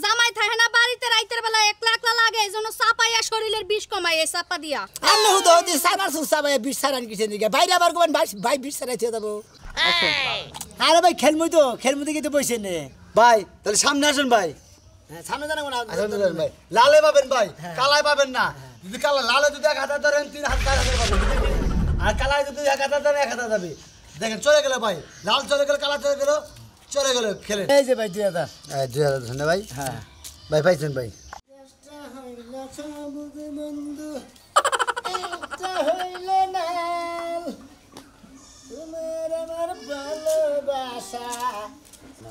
জামাই থাকে না বাড়িতে রাইতের বেলা একলা একলা লাগে এজন্য চাপাইয়া শরীরের বিষ কমায় এই চাপা দিয়া আমি হুদো হতে সানাসুর চাপাইয়া বিষ সারান কিসের দিকে বাইরে আবার কোন ভাই বিষ সারাইতে যাবো আরে ভাই খেলমুই কিন্তু বসে নে ভাই তাহলে সামনে আসেন ভাই। সামনে জানাবো না ভাই লালে পাবেন ভাই, কালাই পাবেন না। যদি কালা লালে যদি 1,000 ধরেন 3,000 পাবেন, আর কালাই যদি 1,000 ধরেন 1,000 যাবে। দেখেন চলে গেল ভাই, লাল চলে গেল, কালা চলে গেল খেলেন। এই যে ভাই 2000 2000 ধন্যবাদ ভাই। হ্যাঁ ভাই পাইছেন ভাই।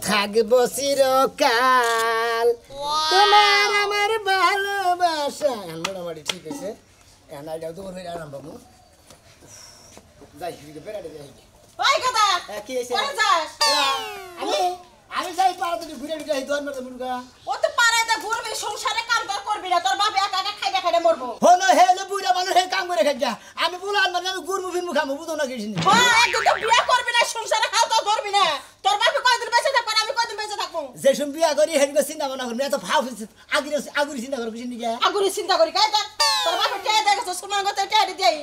থাকবো চিরকাল তোমার আমার ভালোবাসা মোটামুটি ঠিক আছে। এনাইটাও তো ওর আরাম বাবু যাই বেড়াতে যাই। ওই কথা কি হয়েছে? কোন যাস? আমি যাই পাড়া থেকে ঘুরে ঘুরে যাই দোয়ার মারতে মুরগা। ও তো পাড়াতে ঘুরবি, সংসারে কাম তো করবি না, তোর বাপ একা একা খাইতে খাইতে মরবো। হলো হেলে বুইরা মানুষ হে কাম করে খাই যা। আমি বুলান মানে আমি গুরমু ফিরমু খামু বুঝো না কিছু নেই। হ্যাঁ, একদিন তো বিয়ে করবি না, সংসারে হাল তো ধরবি না। তোর বাপে কয়দিন বেঁচে থাকবে, আমি কয়দিন বেঁচে থাকবো। যে শুন বিয়া করি হেডকে চিন্তা ভাবনা করবি এত ফাউ আগুরি চিন্তা করো কিছু নেই। আগুরি চিন্তা করি কাই তোর বাপে টেয়ে দেখেছ সুমান গতে টেয়ে দিই।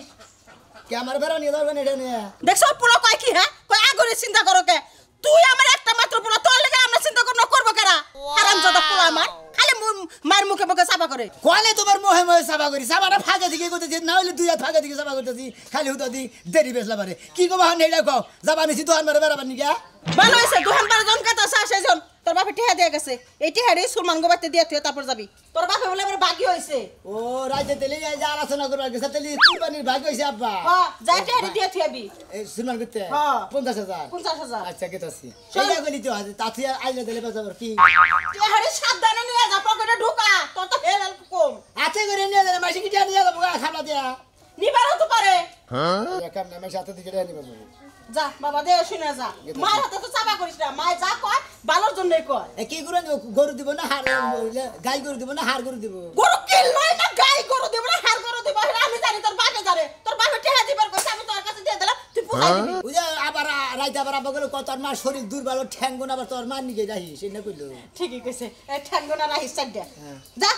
কে আমার বেড়া নিয়ে যাবেন এটা নিয়ে দেখছ পুরো কয় কি হ্যাঁ কয় আগুরি চিন্তা করো কে? তুই আমার একটা মাত্র পুরো, তোর লাগি আমরা চিন্তা করবো কেরা? হারামজাদা পুরো আমার খালি মার মুখে মুখে চাপা করে। কোয়ালে তোমার মোহে মোহে সাবা করি সাবাটা ফাঁকে দিকে করতেছি না হইলে দুই হাত ফাঁকে দিকে সাবা করতেছি খালি হুতো দি দেরি বেসলা পারে কি কবা হন এটা কও যাবা নিছি তো আনবারে বেড়াবার নি গা ভালো হইছে দুহান বার জন কাটা সেজন তোর বাপে টেহা দিয়ে গেছে। এই টেহারে সুলমান গোবাতে দিয়ে তুই তারপর যাবি। তোর বাপে বলে এবার ভাগ্য হইছে। ও রাইতে তেলি যা আলোচনা করবার গেছে তেলি কুরবানির ভাগ্য হইছে আব্বা। হ্যাঁ যা টেহারে দিয়ে তুই আবি। এই সুলমান করতে হ্যাঁ 50,000 50,000 আচ্ছা কেতাছি সেইটা কইলি তো আছে তাতে আইলে দিলে বাজাবার কি টেহারে সাবধানে নিয়ে যা, পকেটে ঢোকা, তোর তো হেল কম। আতে করে নিয়ে যাবে মাসি কি নিয়ে যাবো খাবলা দিয়া নিবারও তো পারে। একাম না মাসি হাতে দিকে নিয়ে যাবো যা বাবা দে শুনে যা, মার হাতে তো চাপা করিস না, মায় যা কয় ভালোর জন্যই কয়। কি করে গরু দিব না হার গাই গরু দিব না হার গরু দিব গরু কিল নয় না, গাই গরু দিব না হার গরু দিব, আমি জানি তোর বাপে জানে। তোর বাপে টেহা দিবার কইছে, আমি তোর কাছে দিয়ে দিলাম, তুই পুষাই দিবি। ওই যে আবার রাইতে আবার আবার গেল কত মা শরীর দুর্বল ঠ্যাঙ্গুন আবার তোর মা নিকে যাই সে না কইলো ঠিকই কইছে, এই ঠ্যাঙ্গনা রাহিস সাইড দে যা।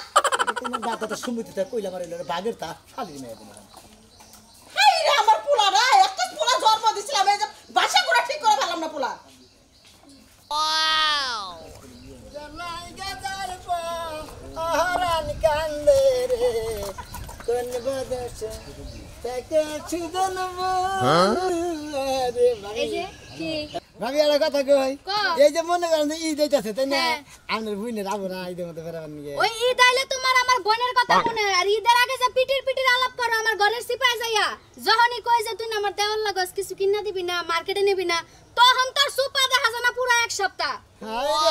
তোমার বাবা তো সুমিতিটা কইলা মারিল বাগের তা শালির মেয়ে তোমার হাই রে আমার পোলা রে, একটা পোলা জন্ম দিছিলাম, এই যে বাসা গুড়া ঠিক করে ফেললাম না পোলা। জামাই গাজার পা আহারান কান্দে রে কোন বদছে তাকে ছুদনব রে এই যে কি ভাবি একটা কথা কই এই যে মনে করেন যে ঈদ আইতাছে তাই না আমাদের বুইনের আবো না ঈদের মধ্যে বেড়াবার নিয়ে ওই ঈদ আইলে তোমার আমার বোনের কথা মনে হয় আর ঈদের আগে যে পিটির আলাপ করো আমার ঘরের সিপাই যাইয়া যখনই কই যে তুই আমার দেওয়ার লাগস কিছু কিনা দিবি না মার্কেটে নিবি না তখন তোর সুপা দেখা যায় না পুরো এক সপ্তাহ।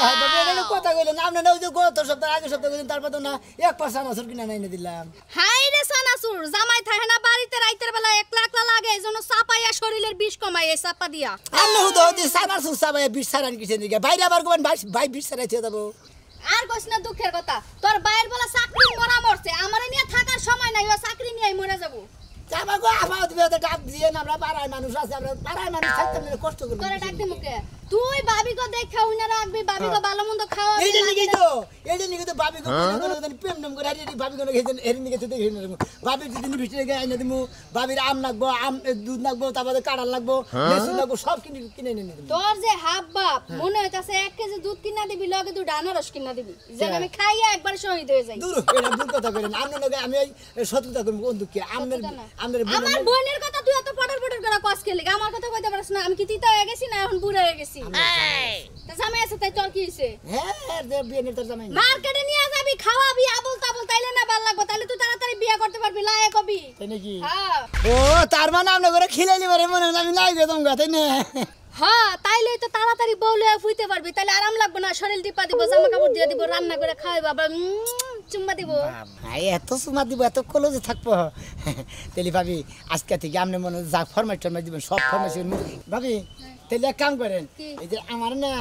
হাই বাবা এটা কথা কইলেন আপনি না ওই যে গত সপ্তাহ আগে সপ্তাহ কইলেন তারপর তো না 1% আসর কিনা নাই না দিলাম। হাই রে সানাসুর জামাই থাকে না বাড়িতে রাইতের বেলা একলা একলা লাগে এজন্য চাপাইয়া শরীরের বিষ কমায় এই চাপা দিয়া আমি হুদো হতে সানাসুর চাপাইয়া বিষ সারান কিসের দিকে বাইরে আবার কোন ভাই বিষ সারাইতে যাবো। আর কইছ না দুঃখের কথা তোর বাইরের বেলা চাকরি মরা মরছে আমারে নিয়ে থাকার সময় নাই ও চাকরি নিয়ে মরে যাবো। যাবা গো আমার তুমি তো ডাক দিয়ে না আমরা পাড়ার মানুষ আছে আমরা পাড়ার মানুষ থাকতে আমরা কষ্ট করব করে ডাক দে মুকে তুই ভাবি গো দেখা উইনা রাখবি ভাবি গো ভালো মন্দ খাওয়া এই যে নিকে তো ভাবি গো প্রেম নাম করে হারিয়ে ভাবি গো গেছেন এর নিকে তো দেখে না ভাবি যদি বৃষ্টি লেগে আইনা দিমু ভাবির আম লাগবো আম দুধ লাগবো তারপরে কাঁড়া লাগবো লেসু লাগবো সব কিনে এনে দিমু। তোর যে হাব বাপ মনে হইতাছে 1 কেজি দুধ কিনা দিবি লগে তুই ডানারস কিনা দিবি যেন আমি খাইয়া একবার শহীদ হয়ে যাই। দূর এটা ভুল কথা কইলেন আমনে লগে আমি শত্রুতা করব বন্ধু কি আমনের আমার বোনের কথা তুই এত পটর করে কস খেলি আমার কথা কইতে পারছ না আমি কি তিতা হয়ে গেছি না এখন বুড়া হয়ে গেছি তা জামাই আছে তাই তোর কি হইছে? হ্যাঁ যে বিয়ে তোর জামাই মার্কেটে নিয়ে যাবি খাওয়াবি আবল তাবল তাইলে না ভালো লাগবে তাইলে তুই তাড়াতাড়ি বিয়ে করতে পারবি লায়ক হবি তাই নাকি? হ্যাঁ ও তার মানে আমনে করে খিলাইলি পারে মনে হয় আমি নাই গেতাম গা তাই না? হ্যাঁ তাইলে তো তাড়াতাড়ি বউলে ফুইতে পারবি তাইলে আরাম লাগবে না শরীর টিপা দিব জামা কাপড় দিয়ে দিব রান্না করে খাওয়াইব আবার চুম্মা দিব ভাই এত সুমা দিব এত কলজে থাকবো তেলি ভাবি আজকে থেকে আপনি মনে যা ফরমাইশ দিবেন সব ফরমাইশ ভাবি তাহলে এক কাম করেন এই যে আমার না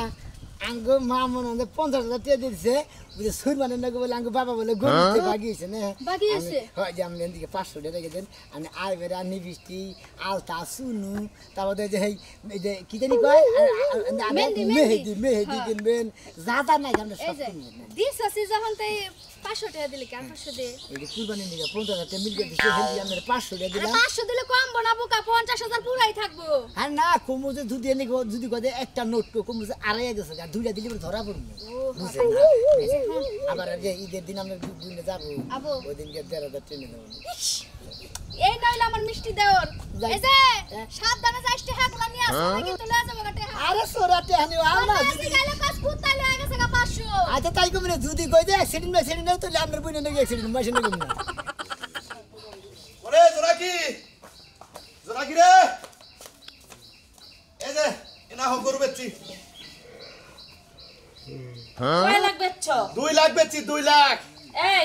আঙ্গো মা মনে হয় 50,000 টাকা দিয়েছে বুঝে সুর মানে না বলে আঙ্গো বাবা বলে গরুতে বাগিয়েছে না বাগিয়েছে? হয় যে আমি এদিকে 500 টাকা রেখে দেন আমি আই বেরা নিবিষ্টি আলতা সুনু তারপরে যে এই যে কি জানি কয় মেহেদি কিনবেন যা যা নাই আমরা এই সব যে কিনবেন দিস আছে যখন তাই 500 টাকা দিলে কি আর 500 দে এই যে কুরবানি নিয়ে 50,000 টাকা মিল দিয়েছে হেদি আমরা 500 টাকা আরে দিলাম 500 দিলে কম বনা বোকা 50,000 পুরাই থাকবো আর না কমু যে যদি এনে যদি কয় একটা নোট কমু যে আড়াই গেছে আর দুইটা দিলে পরে ধরা পড়বে বুঝছেন না আবার যে ঈদের দিন আমরা দুইনে যাব আবো। ওই দিনকে 1,500 ট্রেনে দেব এই নইলে আমার মিষ্টি দেওর এই যে সাবধানে যাইস তে হাগুলা নিয়ে আসো কিন্তু লয়ে যাবো গটে আরে সোরাতে হানি আমরা যদি গাইলে কাজ কুত্তাই লয়ে গেছে গা 500 আচ্ছা তাই কমনে যদি কই যে অ্যাক্সিডেন্ট নাই তো আমরা বইনে নাকি অ্যাক্সিডেন্ট মেশিন কম না ওরে জোনাকি রে এই যে এনা হোক গরু বেচছি কয় লাখ বেচছ 2 লাখ বেচছি 2 লাখ এই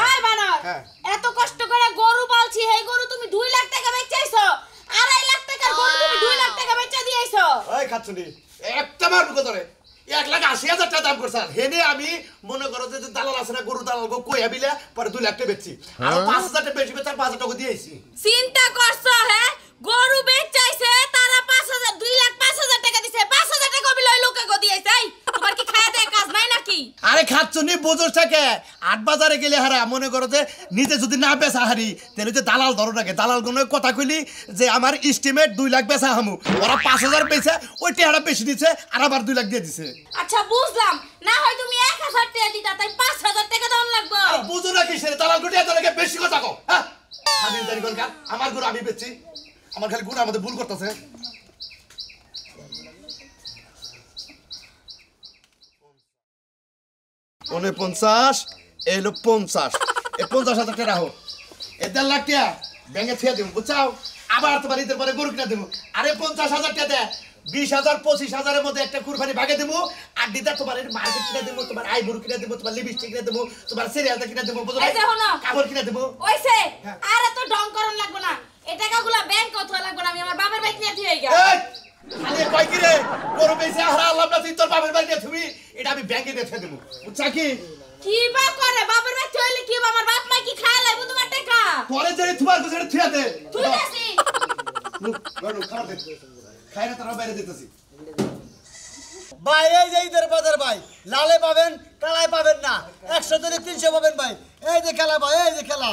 এই বানর হ্যাঁ। এত কষ্ট করে গরু পালছি এই গরু তুমি 2 লাখ টাকা বেচাইছো 2.5 লাখ টাকার গরু তুমি 2 লাখ টাকা বেচা দিয়েছো ওই খাচ্ছুনি একটা মার বুকে ধরে 1,80,000 টাকা দাম করছাল হেনে আমি মনে করো যে দালাল আছে না গরু দালাল গো কই আবিলে পরে 2 লাখ টাকা বেচছি আর 5,000 টাকা বেশি বেচার 5,000 টাকা দিয়েছি চিন্তা করছো হ্যাঁ গরু বেচাইছে তারা 5,000 2 লাখ 5,000 টাকা দিছে 5,000 টাকা বিলয় লোকে গো দিয়েছে তোমার কি খায়া দেয়া কাজ নাই নাকি আরে খাচ্ছুনি বোঝস থাকে 8 বাজারে গেলে হারা মনে করো যে নিজে যদি না বেচা হারি তাহলে যে দালাল ধরো নাকি দালাল কোন কথা কইলি যে আমার এস্টিমেট 2 লাখ বেচা হামু ওরা 5,000 পেয়েছে ওই টাকাটা বেশি দিছে আর আবার 2 লাখ দিয়ে দিছে আচ্ছা বুঝলাম না হয় তুমি 1,000 টাকা দিতা তাই 5,000 টাকা দাম লাগবে আর বুঝো না কিসের দালাল কোটি এত লাগে বেশি কথা কও হ্যাঁ স্বাধীন তারিখ কোন আমার গরু আমি বেচছি আমার খালি গুণ আমাদের ভুল করতেছে পনে 50 এলো 50 এই 50,000 টাকা রাখো এ 1.5 লাখ টাকা ব্যাংকে থিয়া দিব বুঝছাও আবার তোমার ঈদের পরে গরু কিনা দিব আরে 50,000 টাকা দে 20,000 25,000 এর মধ্যে একটা কুরবানি ভাগে দেবো আর দিদা তোমার মার্কেট কিনা দেবো তোমার আই গরু কিনা দেবো তোমার লিপস্টিক কিনা দেবো তোমার সিরিয়ালটা কিনা দেবো বুঝো এই দেখো না। কাপড় কিনা দেবো ওইছে আর এত ঢং করন লাগবে না এই টাকাগুলো ব্যাংকে অথবা লাগবে না আমি আমার বাবার বাইক নিয়ে দিয়ে গেল এই খালি কই কি রে গরু বেচে হারা আল্লাহ না তুই তোর বাবার বাড়িতে তুমি এটা আমি ব্যাংকে দিয়ে দেবো বুঝছা কি বা করে বাবার বাইক হইলে কি বা আমার বাপ মা কি খায় লাগবে তোমার টাকা পরে যে তোমার কাছে থিয়া দে তুই দেছি গরু খাবার দে খাই না তারা বাইরে দিতেছি ভাই এই যে ঈদের বাজার ভাই লালে পাবেন কালায় পাবেন না 100 দলে 300 পাবেন ভাই এই যে খেলা ভাই এই যে খেলা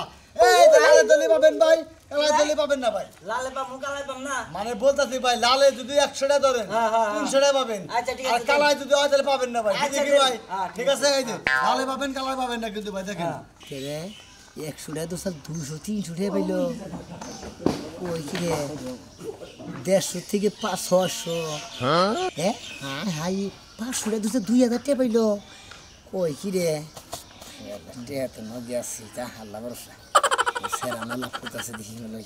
এই যে লালে দলে পাবেন ভাই কালায় দলে পাবেন না ভাই লালে পাম কালাই পাম না মানে বলতাছি ভাই লালে যদি 100 টাকা ধরেন হ্যাঁ, হ্যাঁ, 300 টাকা পাবেন আচ্ছা, ঠিক আছে, আর কালায় যদি হয় তাহলে পাবেন না ভাই ঠিক আচ্ছা, আছে ভাই হ্যাঁ, ঠিক আছে এই যে লালে পাবেন কালায় পাবেন না কিন্তু ভাই দেখেন রে 100 টাকা তো স্যার 200 300 টাকা পাইলো ওই কি রে 150 থেকে 600 হ্যাঁ হ্যাঁ হাই 500 টাকা তো 2,000 টাকা পাইলো ওই কি রে টাকা তো নদী আসছি তা আল্লাহ ভরসা স্যার আমার লাভ করতেছে দেখি লই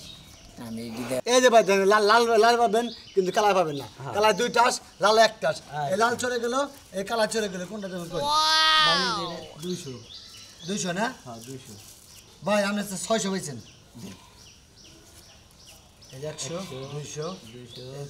আমি দিদা এই যে ভাই দেখেন লাল লাল লাল পাবেন কিন্তু কালায় পাবেন না কালায় 2 টাস লাল 1 টাস এই লাল চলে গেল এই কালা চলে গেল কোনটা দেবেন কই 200 200 না হ্যাঁ 200 ভাই আপনি 600 পাইছেন এই 100 200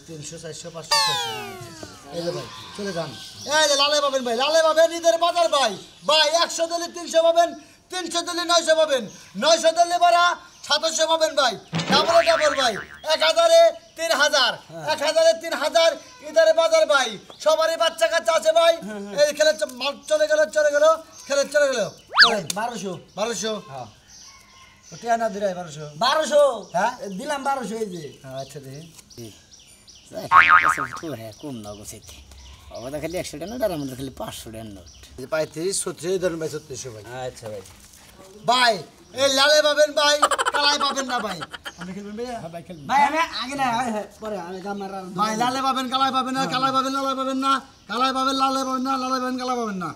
300 400 500 600 এই যে ভাই চলে যান এই যে লালে পাবেন ভাই লালে পাবেন ঈদের বাজার ভাই ভাই 100 দলে 300 পাবেন 300 দলে 900 পাবেন 900 দলে বাড়া 700 পাবেন ভাই ডাবল ডাবল ভাই 1000 এ 3000 1000 এ 3000 ঈদের বাজার ভাই সবারই বাচ্চা কাচ্চা আছে ভাই এই খেলে চলে গেল খেলে চলে গেল 1200 হ্যাঁ ওটা না দিরাই 1200 হ্যাঁ দিলাম 1200 এই যে আচ্ছা দেখি কম না গোছাইতে ওটা খালি 100 টাকা নোট আর আমাদের খালি 500 টাকা নোট 35 36 ধরুন ভাই 3600 ভাই আচ্ছা ভাই ভাই এই লালে পাবেন ভাই কালাই পাবেন না ভাই আপনি খেলবেন ভাই হ্যাঁ ভাই খেলবেন ভাই আমি আগে না পরে আমি গামার ভাই লালে পাবেন কালাই পাবেন না কালাই পাবেন লালে পাবেন না কালাই পাবেন লালে পাবেন না লালে পাবেন কালাই পাবেন না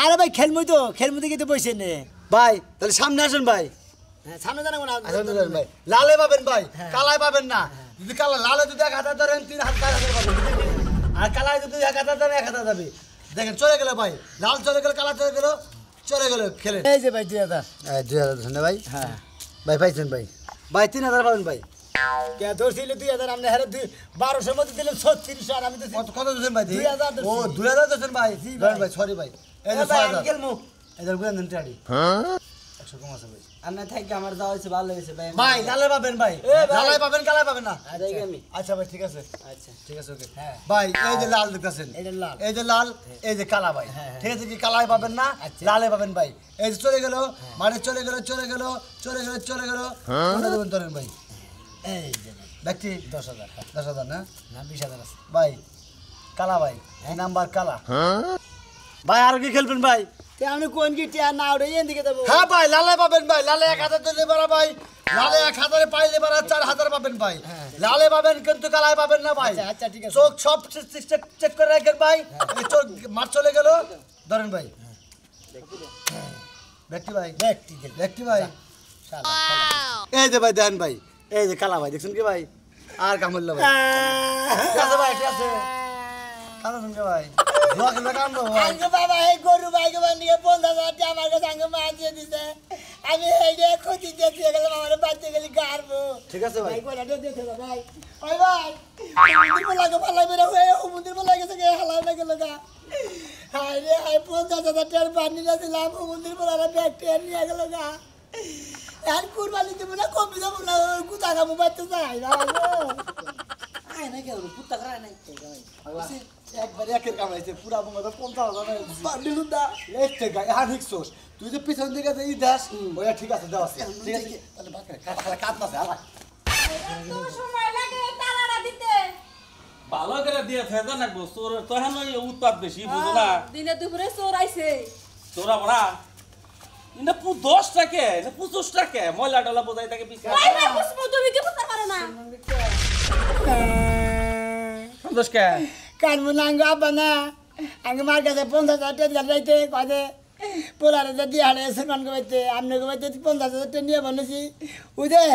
আরে ভাই খেলমুই কিন্তু বসে নে ভাই তাহলে সামনে আসুন ভাই সামনে জানাবো না আসুন ভাই লালে পাবেন ভাই কালাই পাবেন না যদি কালা লালে যদি 1000 ধরেন 3000 পাবেন আর কালাই যদি 1000 ধরেন 1000 যাবে দেখেন চলে গেল ভাই লাল চলে গেল কালা চলে গেল খেলেন এই যে ভাই 2000 2000 ধন্যবাদ ভাই হ্যাঁ ভাই পাইছেন ভাই ভাই 3000 পাবেন ভাই কে ধরছিল 2000 আমনে হারে 1200 মধ্যে দিলেন 36 আর আমি তো কত দিছেন ভাই 2000 ও 2000 দিছেন ভাই ভাই ভাই সরি ভাই এই যে 6000 গেল মু এদের বুঝেন দেন টাড়ি 100 কম আছে ভাই আন্না থেকে আমার যাওয়া হয়েছে ভালো লেগেছে ভাই ভাই লালে পাবেন ভাই লালে পাবেন কালাই পাবেন না যাই আমি আচ্ছা ভাই ঠিক আছে আচ্ছা ঠিক আছে ওকে হ্যাঁ। ভাই এই যে লাল দেখতেছেন এই যে লাল। এই যে লাল এই যে কালা ভাই ঠিক আছে কি কালাই পাবেন না লালে পাবেন ভাই এই যে চলে গেল মানে চলে গেল কোনটা দেবেন ধরেন ভাই এই যে ব্যক্তি 10000 10,000 না না 20000 আছে ভাই কালা ভাই নাম্বার কালা ভাই আর কি খেলবেন ভাই তে আমি কোন কি টিয়া না ওরে এদিকে দেব হ্যাঁ ভাই লালে পাবেন ভাই লালে 1000 দিলে পারা ভাই লালে 1000 পাইলে পারা 4000 পাবেন ভাই লালে পাবেন কিন্তু কালাই পাবেন না ভাই আচ্ছা, আচ্ছা, ঠিক আছে। চোখ সব চেক করে রাখেন ভাই এই চোখ মার চলে গেল ধরেন ভাই ব্যক্তি ভাই ব্যক্তি ভাই এই যে ভাই দেন ভাই এই যে কালা ভাই দেখছেন কি ভাই আর কামড়ল ভাই ঠিক আছে ভাই ঠিক আছে কালো সঙ্গে ভাই দোয়া খেলে কাম দেবো ভাই আঙ্গ বাবা এই গরু ভাইকে বানিয়ে 50000 টাকা আমার কাছে আঙ্গ মা দিয়ে দিছে আমি এই যে ক্ষতি দিয়ে গেলাম আমার বাচ্চা গেলি গারবো ঠিক আছে ভাই ভাই কোলা দিয়ে দিতে ভাই ওই ভাই মন্দির বলাকে ভালাই বেরা হয়ে ও মন্দির বলা গেছে কে হালাই না গেল গা হাই রে হাই 50000 টাকার বানি না দিলাম ও মন্দির বলারা ব্যাগ টের নিয়ে গেল গা আর কুরবানি দেব না কমে যাব না কুতা কামু বাইতে যাই বাবা আয় না গেল পুত্তা করা নাই একবার একের কামাইছে পুরা বঙ্গটা 50,000 বান্ডিলুন দা লেটে গায় আর হিকসোস তুই যে পিছন দিকে যে ই দাস ওয়া ঠিক আছে দাও আছে ঠিক আছে তাহলে বাকরে কাট না আলা তো সময় লাগে তালাটা দিতে ভালো করে দিয়ে ফেদা না গো তোর তখন ওই উৎপাদ বেশি বুঝো না দিনে দুপুরে চোর আইছে তোরা বড়া ইনা 10 টাকা না 25 টাকা ময়লা ডলা বোঝাই থাকে পিছে ভাই ভাই বুঝবো তুমি কি বুঝতে পারো না সন্তোষ কে কানমু নাঙ্গ আবানা আঙ্গ মার কাছে 50000 টাকা যাইতে কদে পোলারে যদি হাড়ে সমান গবাইতে আমনে গবাইতে 50000 টাকা নিয়ে বলেছি উদে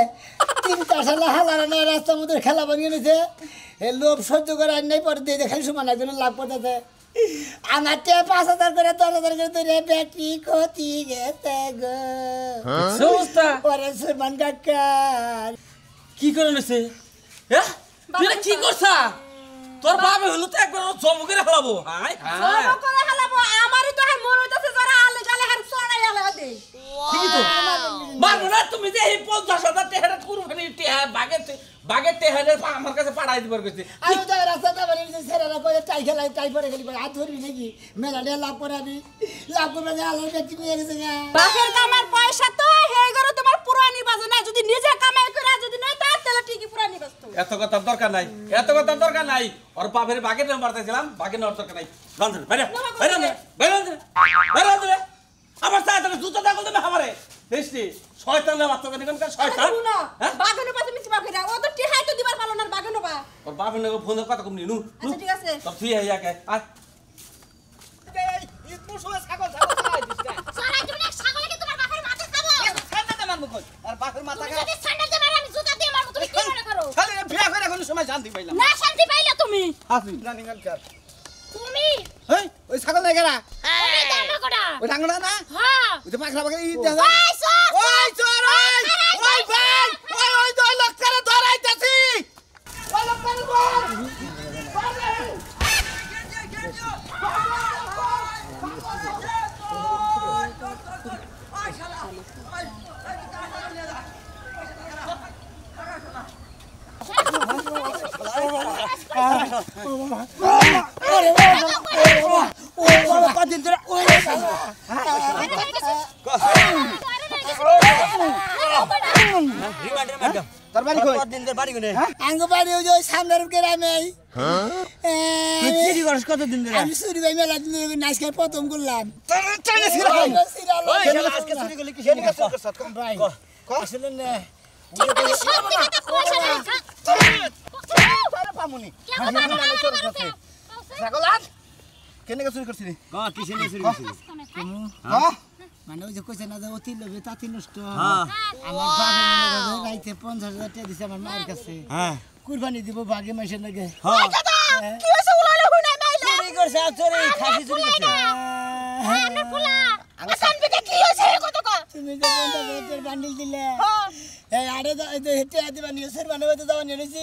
3-4 সাল হালারে না রাস্তা মধ্যে খেলা বানিয়ে নিছে এ লোভ সহ্য করে আর নাই পরে দিয়ে দেখাই সমান একজন লাভ করতেছে আমার 5,000 করে 10,000 করে তোরে ব্যাটারি ক্ষতি গেছে গো সমস্যা পরে সমান কাকা কি করে নছে হ্যাঁ তুই এটা কি করছা তোর বাবা হলো তো একবার জম করে ফেলাবো হাই হাই জমা করে হালাবো আমারই তো মন হইতাছে যারা আলে গালে হার ছড়াই আলে দে ঠিকই তো মারবো না তুমি যে এই 50,000 টাকা কুরবানি টাকা বাগের টাকা আমার কাছে পাঠাই দিবার কইছে আমি তো রাস্তাটা বানিয়ে সেরারা করে টাই খেলাই টাই পরে গেলি হাত ধরবি নাকি মেলাটা লাভ করাবি লাভ করবে না আলোর ব্যক্তি নিয়ে গেছে না বাপের কামার পয়সা তো হেই গরো তোমার পুরানি বাজে না যদি নিজে কামাই করে যদি নাই তাহলে ঠিকই পুরানি বাজতো এত কথার দরকার নাই ওর বাপের বাগের নাম্বার দিয়েছিলাম বাগের নেওয়ার দরকার নাই রান্ধরে বাইরে আমার সাথে তুমি জুতা দাগল দেবে আমারে দেখছি শয়তানের বাচ্চা কেন কেন শয়তান শুনো বাগানে পাশে মিছি বাপে ও তো টিহাই তো দিবার ভালো না বাগানো বা ওর বাপের নাকি ফোনে কথা কম নিনু আচ্ছা ঠিক আছে সব তুই আইয়াকে আয় সরাই তুমি না ছাগলকে তোমার বাপের মাথা খাবো ঠান্ডাতে মারবো কই আর বাপের মাথা তুমি যদি স্যান্ডেল দিয়ে মারো আমি জুতা দিয়ে মারবো তুমি কি মনে করো খালি বিয়া করে কোনো সময় শান্তি পাইলাম না শান্তি পাইলা তুমি আসি জানি গান কার তুমি হেই ওই ছাগল নাই গেরা ওই দামড়া ওই ডাঙ্গনা না হ্যাঁ ওই তো পাখলা পাখলা ই দেখা ওই সর ওই চোর ওই ভাই ওই দুই লোক করে ধরাইতাছি ওই লোক করে ধর কদিন ধরে ওই তোর বাড়ি কই দিন ধরে বাড়ি কোনে আঙ্গ বাড়ি ওই যে সামনের গ্রামে তুই চুরি করছ কত দিন ধরে আমি সুরি ভাই মেলা দিন ধরে নাচ খেয়ে প্রথম করলাম চাইলে ছিল ভাই ওই আজকে চুরি করলি কি চুরি করছ ভাই আসলে না তুমি সত্যি কথা কইছ না আরে পামুনি কেমন মারবে ছাগল আজ কেনে চুরি করছিস কি চুরি করছিস মানে ওই যে কইছে না যে অতি লোভে তাতি নষ্ট আমার বাবা রাইতে 50,000 টাকা দিছে আমার মায়ের কাছে কুরবানি দিব ভাগে মাসের লাগে কি হইছে উলালে হই নাই মাইলা চুরি করছে চুরি খাসি চুরি করছে আমার পোলা আমি শান্তিতে কি হইছে কত কো তুমি যে 50,000 বান্ডিল দিলে এই আরে হেঁটে দিবা নিউজের বানাবে তো যাওয়া নিয়েছি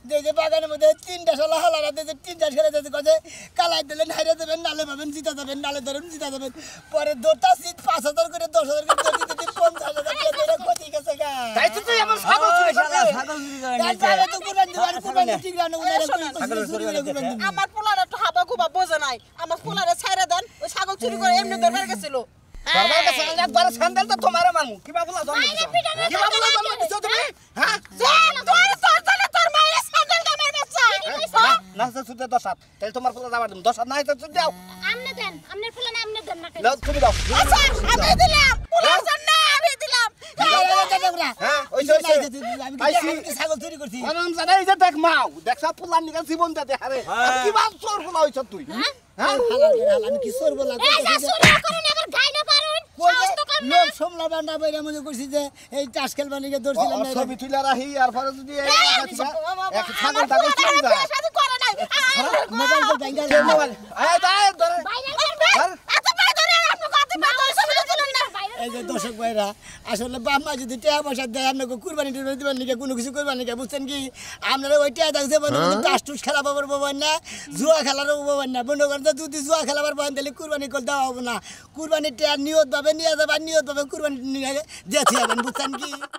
দেখে বাগানের মধ্যে 3টা শালা হালারা দিয়েছে 3টা ছেলে দিয়েছে কাজে কালাই দিলেন হাইরে দেবেন নালে পাবেন জিতা যাবেন নালে ধরেন জিতা যাবেন পরে দোটা সিট 5,000 করে 10,000 করে দিতে দিতে 50,000 টাকা ক্ষতি গেছে গা তাই তো তুই আমার ছাগল চুরি করলে তাহলে তো কোরবান দিবার কোরবান ঠিক রানো আমার পোলার একটু হাবা গুবা বোঝে নাই আমার পোলারে ছাইরা দেন ওই ছাগল চুরি করে এমনি ধরবার গেছিল বাবার কাছে একবার স্যান্ডেল তো তোমারে মারমু কিবা বলা জন্ম দিছো কিবা বলা জন্ম দিছো তুমি হ্যাঁ তোর মায়ের ছাগল আমার বাচ্চা না না সুতে 10 তাহলে তোমার ফুলা যাবার দিম 10 নাই তো তুমি দাও আমনে দেন আমনের ফুলে না আমনে দেন না নাও তুমি দাও আচ্ছা আমি দিলাম পোলার জন্য আমি দিলাম হ্যাঁ ওই যে আমি ছাগল চুরি করছি আরাম জানা এই যে দেখ মাও দেখছ ফুলার নিকা জীবন দে হারে কিবা চোর ফুলা হইছ তুই হ্যাঁ আমি কি সরব লাগবে এই যা শুনে করেন আবার গাইনা পারুন সাহস তো কম না লোক সমলা বান্ডা বাইরা মনে করছি যে এই টাস খেলবা নিকে ধরছিলাম না ছবি তুইলা রাহি আর পরে যদি এক ছাগল টাগল চুরি যায় সাথে করে নাই মোবাইল তো ব্যাংকে কে মোবাইল আয় দাই ধরে বাইরে করবে এত পাই ধরে আপনি কত পাই ধরে ছবি তুলেন না এই যে দর্শক ভাইরা আসলে বাপ মা যদি টাকা পয়সা দেয় আপনাকে কুরবানি টুরবানি দিবেন নিকে কোনো কিছু করবেন নিকে বুঝছেন কি আপনারা ওই টাকা দেখছে মনে করছেন টাস টুস খেলা পাবার পাবেন না জুয়া খেলারও পাবেন না মনে করেন যদি জুয়া খেলাবার পাবেন তাহলে কুরবানি করে দেওয়া হবে না কুরবানির টাকা নিয়ত পাবেন নিয়ে যাবেন নিয়ত পাবেন কুরবানি নিয়ে যেতে হবেন বুঝছেন কি